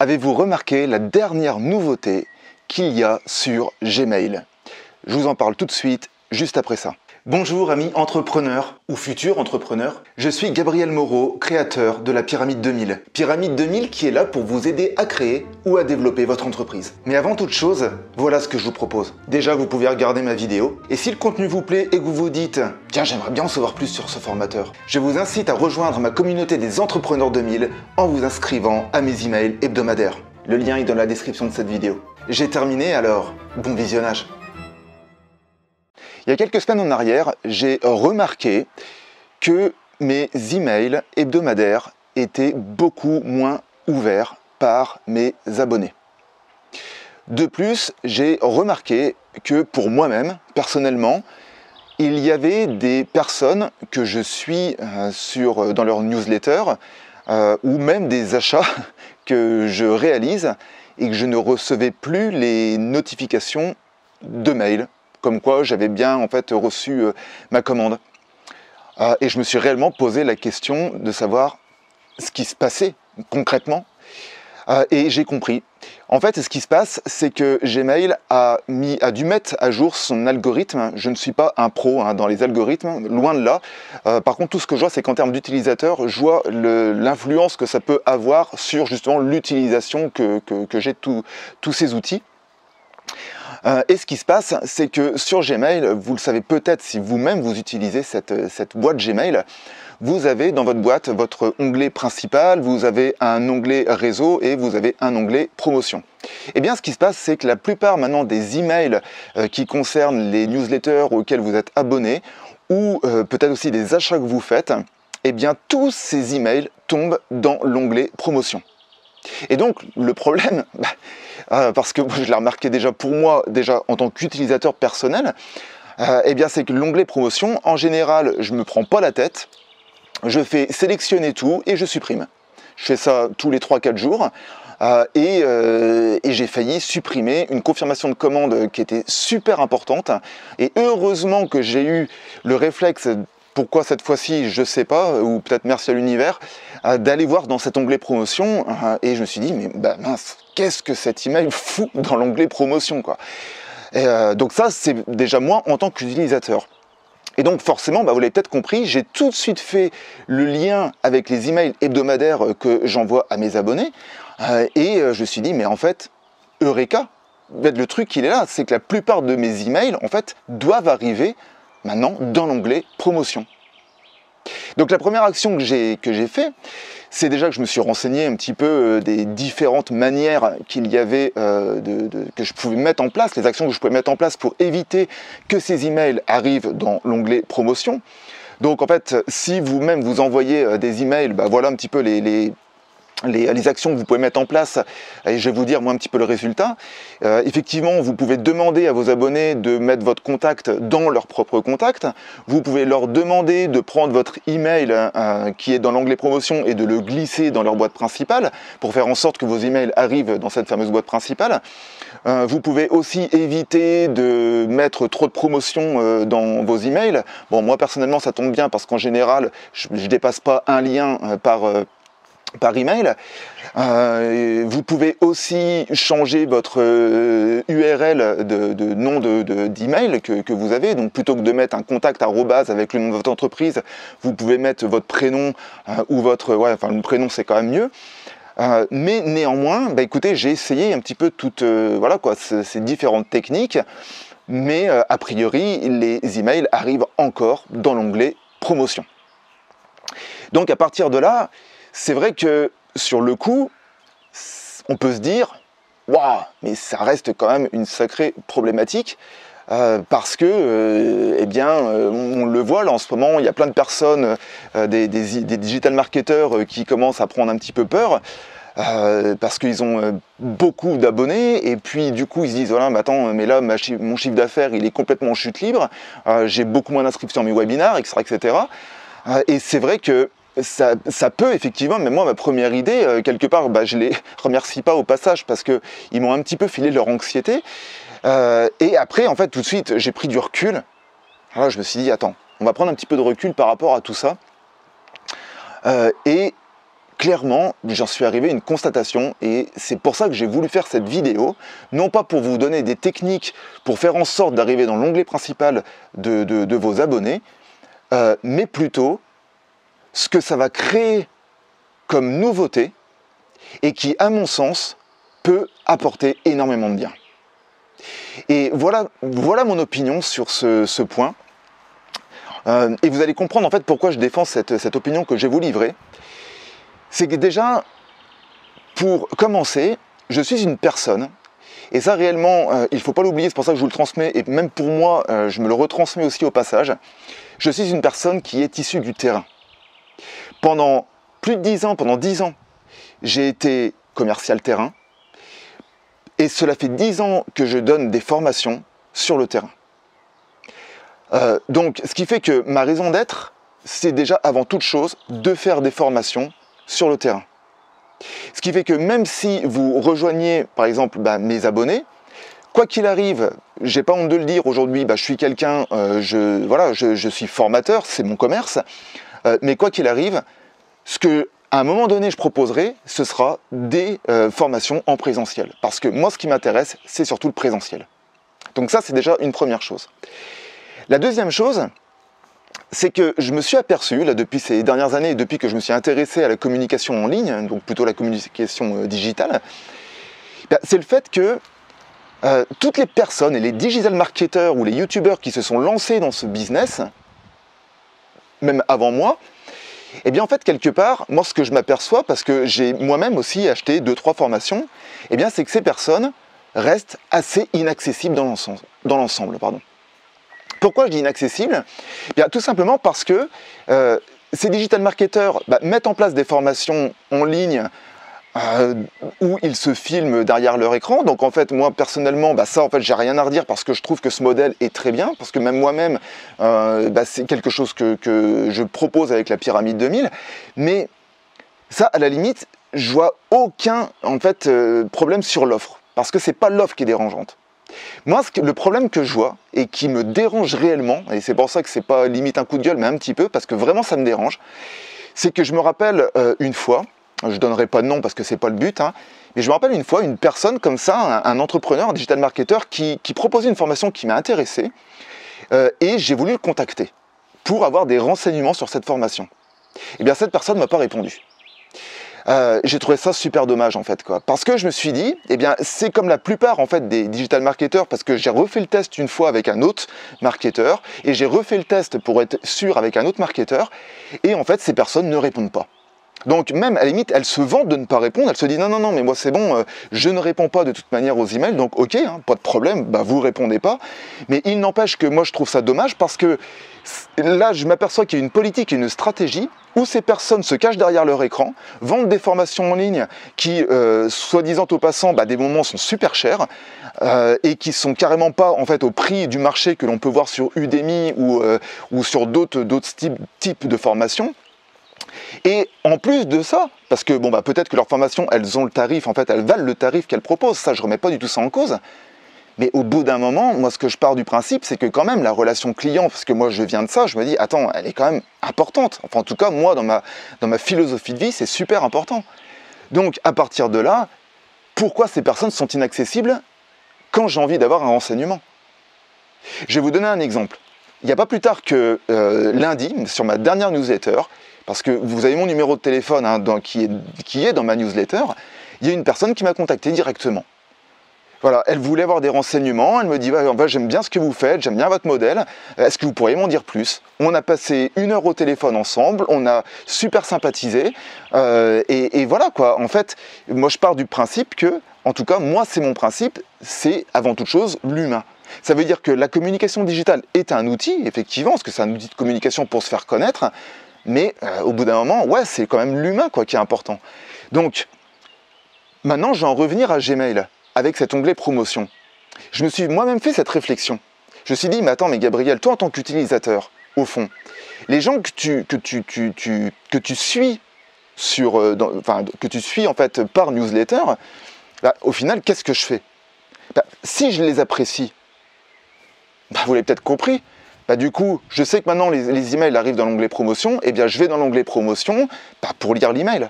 Avez-vous remarqué la dernière nouveauté qu'il y a sur Gmail? Je vous en parle tout de suite, juste après ça. Bonjour amis entrepreneurs ou futurs entrepreneurs, je suis Gabriel Moreau, créateur de la Pyramide 2000. Pyramide 2000 qui est là pour vous aider à créer ou à développer votre entreprise. Mais avant toute chose, voilà ce que je vous propose. Déjà, vous pouvez regarder ma vidéo, et si le contenu vous plaît et que vous vous dites « Tiens, j'aimerais bien en savoir plus sur ce formateur », je vous incite à rejoindre ma communauté des entrepreneurs 2000 en vous inscrivant à mes emails hebdomadaires. Le lien est dans la description de cette vidéo. J'ai terminé, alors bon visionnage. Il y a quelques semaines en arrière, j'ai remarqué que mes emails hebdomadaires étaient beaucoup moins ouverts par mes abonnés. De plus, j'ai remarqué que pour moi-même, personnellement, il y avait des personnes que je suis dans leur newsletter ou même des achats que je réalise et que je ne recevais plus les notifications de mails. Comme quoi j'avais bien en fait reçu ma commande. Et je me suis réellement posé la question de savoir ce qui se passait concrètement. Et j'ai compris. En fait, ce qui se passe, c'est que Gmail a dû mettre à jour son algorithme. Je ne suis pas un pro dans les algorithmes, loin de là. Par contre, tout ce que je vois, c'est qu'en termes d'utilisateur, je vois l'influence que ça peut avoir sur justement l'utilisation que j'ai de tous ces outils. Et ce qui se passe, c'est que sur Gmail, vous le savez peut-être si vous-même vous utilisez cette boîte Gmail, vous avez dans votre boîte votre onglet principal, vous avez un onglet réseau et vous avez un onglet promotion. Et bien ce qui se passe, c'est que la plupart maintenant des emails qui concernent les newsletters auxquels vous êtes abonné ou peut-être aussi des achats que vous faites, et bien tous ces emails tombent dans l'onglet promotion. Et donc le problème, parce que je l'ai remarqué déjà pour moi, déjà en tant qu'utilisateur personnel, eh bien c'est que l'onglet promotion, en général, je ne me prends pas la tête, je fais sélectionner tout et je supprime. Je fais ça tous les 3-4 jours et j'ai failli supprimer une confirmation de commande qui était super importante. Et heureusement que j'ai eu le réflexe. Pourquoi cette fois-ci, je ne sais pas, ou peut-être merci à l'univers, d'aller voir dans cet onglet promotion, et je me suis dit, mais mince, qu'est-ce que cet email fout dans l'onglet promotion, quoi. Et donc ça, c'est déjà moi en tant qu'utilisateur. Et donc forcément, vous l'avez peut-être compris, j'ai tout de suite fait le lien avec les emails hebdomadaires que j'envoie à mes abonnés, et je me suis dit, mais en fait, Eureka, le truc il est là, c'est que la plupart de mes emails, en fait, doivent arriver maintenant dans l'onglet promotion. Donc la première action que j'ai fait, c'est déjà que je me suis renseigné un petit peu des différentes manières qu'il y avait que je pouvais mettre en place, les actions que je pouvais mettre en place pour éviter que ces emails arrivent dans l'onglet promotion. Donc en fait, si vous-même vous envoyez des emails, voilà un petit peu les actions que vous pouvez mettre en place, et je vais vous dire moi un petit peu le résultat. Effectivement, vous pouvez demander à vos abonnés de mettre votre contact dans leur propre contact. Vous pouvez leur demander de prendre votre email qui est dans l'onglet promotion et de le glisser dans leur boîte principale pour faire en sorte que vos emails arrivent dans cette fameuse boîte principale. Vous pouvez aussi éviter de mettre trop de promotions dans vos emails. Bon, moi personnellement ça tombe bien parce qu'en général je ne dépasse pas un lien par email. Vous pouvez aussi changer votre URL de nom d'email que vous avez. Donc plutôt que de mettre un contact arrobase avec le nom de votre entreprise, vous pouvez mettre votre prénom ou votre... le prénom c'est quand même mieux. Mais néanmoins, écoutez, j'ai essayé un petit peu toutes ces différentes techniques, mais a priori, les emails arrivent encore dans l'onglet promotion. Donc à partir de là, c'est vrai que sur le coup, on peut se dire « Waouh, mais ça reste quand même une sacrée problématique » parce que, on le voit là en ce moment, il y a plein de personnes, des digital marketeurs qui commencent à prendre un petit peu peur parce qu'ils ont beaucoup d'abonnés et puis du coup ils se disent voilà mais attends mais là mon chiffre d'affaires il est complètement en chute libre, j'ai beaucoup moins d'inscriptions à mes webinaires, etc. Et c'est vrai que ça peut effectivement, mais moi ma première idée, quelque part, je les remercie pas au passage parce qu'ils m'ont un petit peu filé leur anxiété. Et après, en fait, tout de suite, j'ai pris du recul. Alors je me suis dit, attends, on va prendre un petit peu de recul par rapport à tout ça. Et clairement, j'en suis arrivé à une constatation et c'est pour ça que j'ai voulu faire cette vidéo, non pas pour vous donner des techniques pour faire en sorte d'arriver dans l'onglet principal de vos abonnés, mais plutôt ce que ça va créer comme nouveauté et qui, à mon sens, peut apporter énormément de bien. Et voilà mon opinion sur ce point. Et vous allez comprendre en fait pourquoi je défends cette opinion que je vais vous livrer. C'est que déjà, pour commencer, je suis une personne, et ça réellement, il ne faut pas l'oublier, c'est pour ça que je vous le transmets, et même pour moi, je me le retransmets aussi au passage. Je suis une personne qui est issue du terrain. Pendant plus de 10 ans, j'ai été commercial terrain, et cela fait 10 ans que je donne des formations sur le terrain. Donc, ce qui fait que ma raison d'être, c'est déjà avant toute chose de faire des formations sur le terrain. Ce qui fait que même si vous rejoignez, par exemple, mes abonnés, quoi qu'il arrive, j'ai pas honte de le dire, aujourd'hui, je suis quelqu'un, je suis formateur, c'est mon commerce, mais quoi qu'il arrive, ce que à un moment donné je proposerai, ce sera des formations en présentiel. Parce que moi, ce qui m'intéresse, c'est surtout le présentiel. Donc ça, c'est déjà une première chose. La deuxième chose, c'est que je me suis aperçu, là, depuis ces dernières années, depuis que je me suis intéressé à la communication en ligne, donc plutôt la communication digitale, c'est le fait que toutes les personnes et les digital marketeurs ou les youtubeurs qui se sont lancés dans ce business, même avant moi, et bien en fait quelque part, moi ce que je m'aperçois, parce que j'ai moi-même aussi acheté 2-3 formations, et bien c'est que ces personnes restent assez inaccessibles dans l'ensemble. Pourquoi je dis inaccessible? Bien, tout simplement parce que ces digital marketeurs mettent en place des formations en ligne où ils se filment derrière leur écran. Donc en fait, moi personnellement, ça en fait, j'ai rien à redire parce que je trouve que ce modèle est très bien, parce que même moi-même, c'est quelque chose que je propose avec la pyramide 2000. Mais ça, à la limite, je vois aucun en fait problème sur l'offre, parce que c'est pas l'offre qui est dérangeante. Moi, le problème que je vois et qui me dérange réellement, et c'est pour ça que c'est pas limite un coup de gueule, mais un petit peu, parce que vraiment ça me dérange, c'est que je me rappelle une fois, je donnerai pas de nom parce que c'est pas le but, mais je me rappelle une fois une personne comme ça, un entrepreneur, un digital marketeur qui proposait une formation qui m'a intéressé, et j'ai voulu le contacter pour avoir des renseignements sur cette formation. Et bien cette personne ne m'a pas répondu. J'ai trouvé ça super dommage en fait, parce que je me suis dit, c'est comme la plupart en fait des digital marketeurs, parce que j'ai refait le test une fois avec un autre marketeur et j'ai refait le test pour être sûr avec un autre marketeur, et en fait ces personnes ne répondent pas. Donc même à la limite, elles se vantent de ne pas répondre, elles se disent non, mais moi c'est bon, je ne réponds pas de toute manière aux emails, donc ok, pas de problème, vous répondez pas. Mais il n'empêche que moi je trouve ça dommage parce que là je m'aperçois qu'il y a une politique et une stratégie où ces personnes se cachent derrière leur écran, vendent des formations en ligne qui, soi-disant au passant, des moments sont super chers et qui sont carrément pas en fait au prix du marché que l'on peut voir sur Udemy ou sur d'autres types de formations. Et en plus de ça, parce que peut-être que leurs formations, elles ont le tarif, en fait, elles valent le tarif qu'elles proposent, ça je remets pas du tout ça en cause. Mais au bout d'un moment, moi ce que je pars du principe, c'est que quand même la relation client, parce que moi je viens de ça, je me dis, attends, elle est quand même importante. Enfin en tout cas, moi dans ma philosophie de vie, c'est super important. Donc à partir de là, pourquoi ces personnes sont inaccessibles quand j'ai envie d'avoir un renseignement? Je vais vous donner un exemple. Il n'y a pas plus tard que lundi, sur ma dernière newsletter, parce que vous avez mon numéro de téléphone qui est dans ma newsletter, il y a une personne qui m'a contacté directement. Voilà, elle voulait avoir des renseignements, elle me dit j'aime bien ce que vous faites, j'aime bien votre modèle, est-ce que vous pourriez m'en dire plus? On a passé 1 heure au téléphone ensemble, on a super sympathisé, et voilà quoi. En fait, moi je pars du principe que, en tout cas moi c'est mon principe, c'est avant toute chose l'humain. Ça veut dire que la communication digitale est un outil, effectivement, parce que c'est un outil de communication pour se faire connaître, mais au bout d'un moment, c'est quand même l'humain qui est important. Donc, maintenant, je vais en revenir à Gmail, avec cet onglet promotion. Je me suis moi-même fait cette réflexion. Je me suis dit, mais attends, mais Gabriel, toi en tant qu'utilisateur, au fond, les gens que tu suis que tu suis en fait par newsletter, au final, qu'est-ce que je fais? Si je les apprécie, vous l'avez peut-être compris, du coup, je sais que maintenant les emails arrivent dans l'onglet promotion, et bien je vais dans l'onglet promotion pour lire l'email.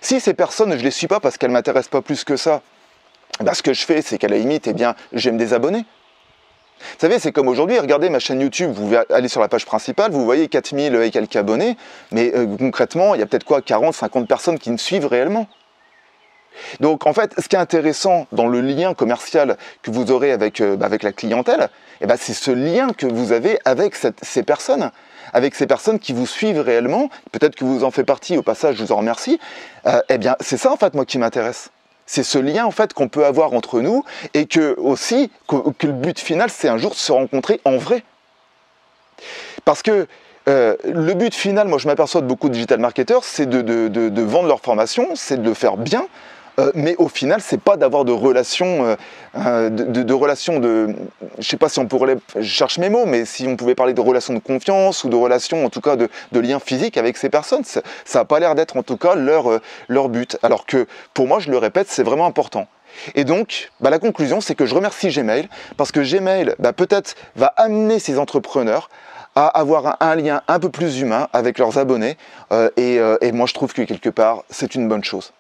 Si ces personnes, je les suis pas parce qu'elles m'intéressent pas plus que ça, ben, ce que je fais, c'est qu'à la limite, eh bien, je vais me désabonner. Vous savez, c'est comme aujourd'hui, regardez ma chaîne YouTube, vous allez sur la page principale, vous voyez 4000 et quelques abonnés, mais concrètement, il y a peut-être quoi, 40, 50 personnes qui me suivent réellement. Donc en fait, ce qui est intéressant dans le lien commercial que vous aurez avec la clientèle, eh ben, c'est ce lien que vous avez avec ces personnes qui vous suivent réellement, peut-être que vous en faites partie, au passage je vous en remercie, eh bien c'est ça en fait moi qui m'intéresse. C'est ce lien en fait qu'on peut avoir entre nous et que le but final c'est un jour de se rencontrer en vrai. Parce que le but final, moi je m'aperçois de beaucoup de digital marketeurs, c'est de vendre leur formation, c'est de le faire bien, mais au final, c'est pas d'avoir de relations, je sais pas si on pourrait, je cherche mes mots, mais si on pouvait parler de relations de confiance ou de relations, en tout cas de liens physiques avec ces personnes, ça n'a pas l'air d'être en tout cas leur but. Alors que pour moi, je le répète, c'est vraiment important. Et donc, la conclusion, c'est que je remercie Gmail, parce que Gmail, peut-être, va amener ces entrepreneurs à avoir un lien un peu plus humain avec leurs abonnés, et moi je trouve que quelque part, c'est une bonne chose.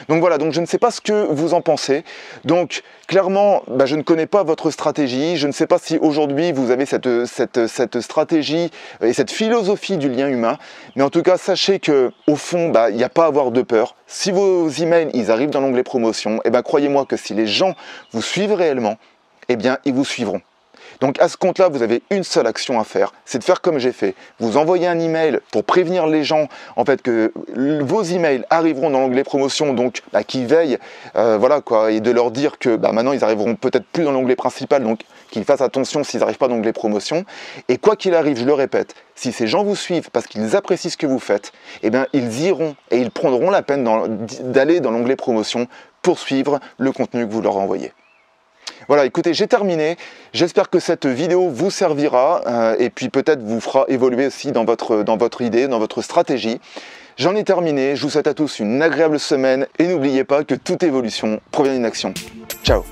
Donc voilà, donc je ne sais pas ce que vous en pensez. Donc clairement, je ne connais pas votre stratégie. Je ne sais pas si aujourd'hui vous avez cette stratégie et cette philosophie du lien humain. Mais en tout cas, sachez que au fond, il n'y a pas à avoir de peur. Si vos emails ils arrivent dans l'onglet promotion, croyez-moi que si les gens vous suivent réellement, ils vous suivront. Donc à ce compte-là, vous avez une seule action à faire, c'est de faire comme j'ai fait. Vous envoyez un email pour prévenir les gens en fait que vos emails arriveront dans l'onglet promotion, donc qui veillent, et de leur dire que maintenant ils arriveront peut-être plus dans l'onglet principal, donc qu'ils fassent attention s'ils n'arrivent pas dans l'onglet promotion. Et quoi qu'il arrive, je le répète, si ces gens vous suivent parce qu'ils apprécient ce que vous faites, ils iront et ils prendront la peine d'aller dans l'onglet promotion pour suivre le contenu que vous leur envoyez. Voilà, écoutez, j'ai terminé. J'espère que cette vidéo vous servira et puis peut-être vous fera évoluer aussi dans votre idée, dans votre stratégie. J'en ai terminé. Je vous souhaite à tous une agréable semaine et n'oubliez pas que toute évolution provient d'une action. Ciao!